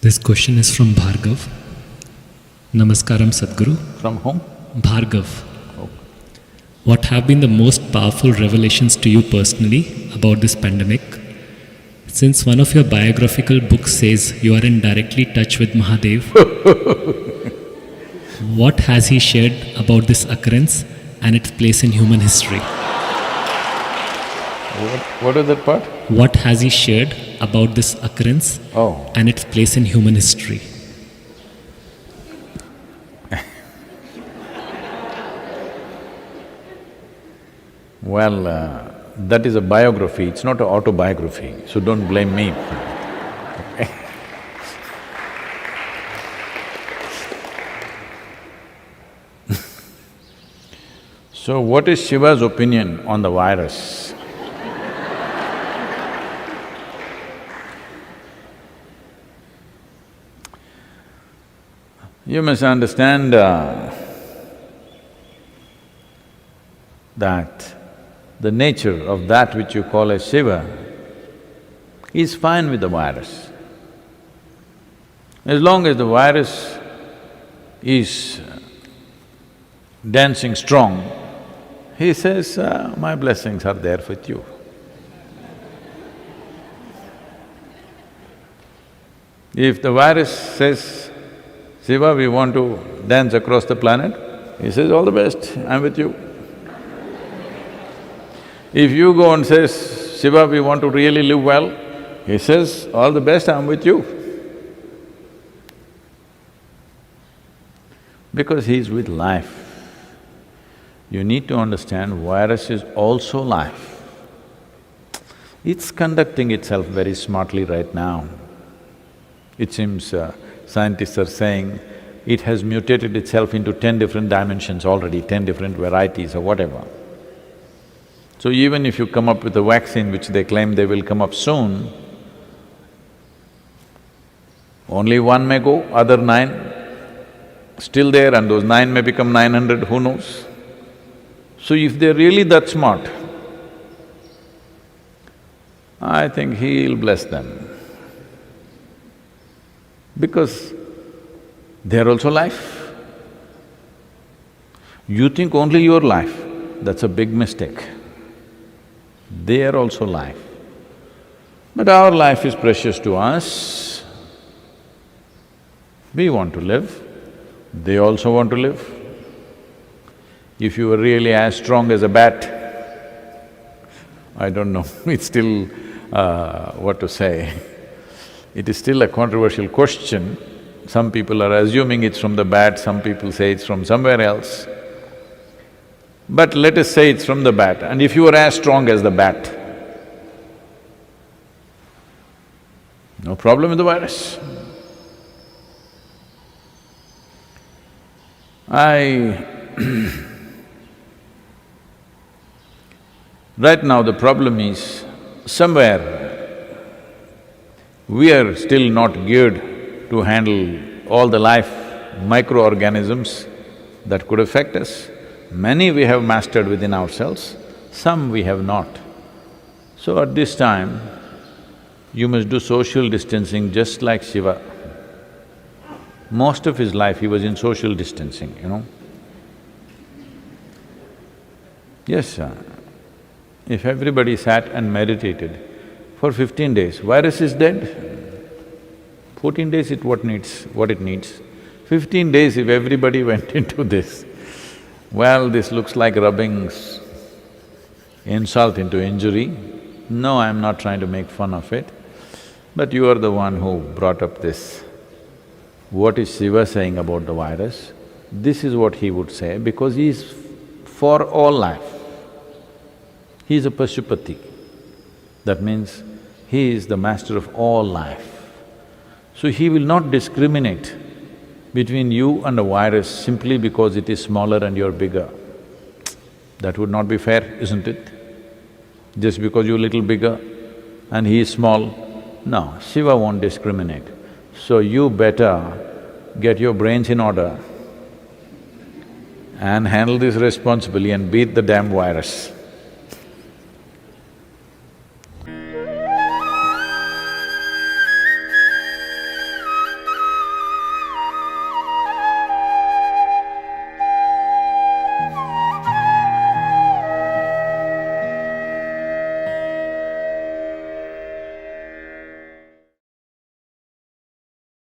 This question is from Bhargav. Namaskaram Sadhguru. From whom? Bhargav. Oh. What have been the most powerful revelations to you personally about this pandemic? Since one of your biographical books says you are in directly touch with Mahadev, what has he shared about this occurrence and its place in human history? What is that part? What has he shared about this occurrence and its place in human history? Well, that is a biography, it's not an autobiography, so don't blame me. So what is Shiva's opinion on the virus? You must understand that the nature of that which you call as Shiva is fine with the virus. As long as the virus is dancing strong, he says, my blessings are there with you. If the virus says, Shiva, we want to dance across the planet, he says, all the best, I'm with you. If you go and says, Shiva, we want to really live well, he says, all the best, I'm with you. Because he's with life. You need to understand virus is also life. It's conducting itself very smartly right now. It seems scientists are saying it has mutated itself into 10 different dimensions already, 10 different varieties or whatever. So even if you come up with a vaccine which they claim they will come up soon, only one may go, other 9 still there, and those 9 may become 900, who knows? So if they're really that smart, I think he'll bless them. Because they're also life. You think only your life, that's a big mistake. They are also life. But our life is precious to us. We want to live, they also want to live. If you were really as strong as a bat, I don't know, it's still what to say. It is still a controversial question. Some people are assuming it's from the bat, some people say it's from somewhere else. But let us say it's from the bat, and if you were as strong as the bat, no problem with the virus. Right now the problem is, somewhere we are still not geared to handle all the life microorganisms that could affect us. Many we have mastered within ourselves, some we have not. So at this time, you must do social distancing just like Shiva. Most of his life he was in social distancing, you know. Yes, if everybody sat and meditated for 15 days, virus is dead. 14 days what it needs. 15 days if everybody went into this, well, this looks like rubbing insult into injury. No, I'm not trying to make fun of it, but you are the one who brought up this. What is Shiva saying about the virus? This is what he would say, because he is for all life. He is a Pashupati. That means he is the master of all life. So he will not discriminate between you and a virus simply because it is smaller and you're bigger. That would not be fair, isn't it? Just because you're little bigger and he is small, no, Shiva won't discriminate. So you better get your brains in order and handle this responsibly and beat the damn virus.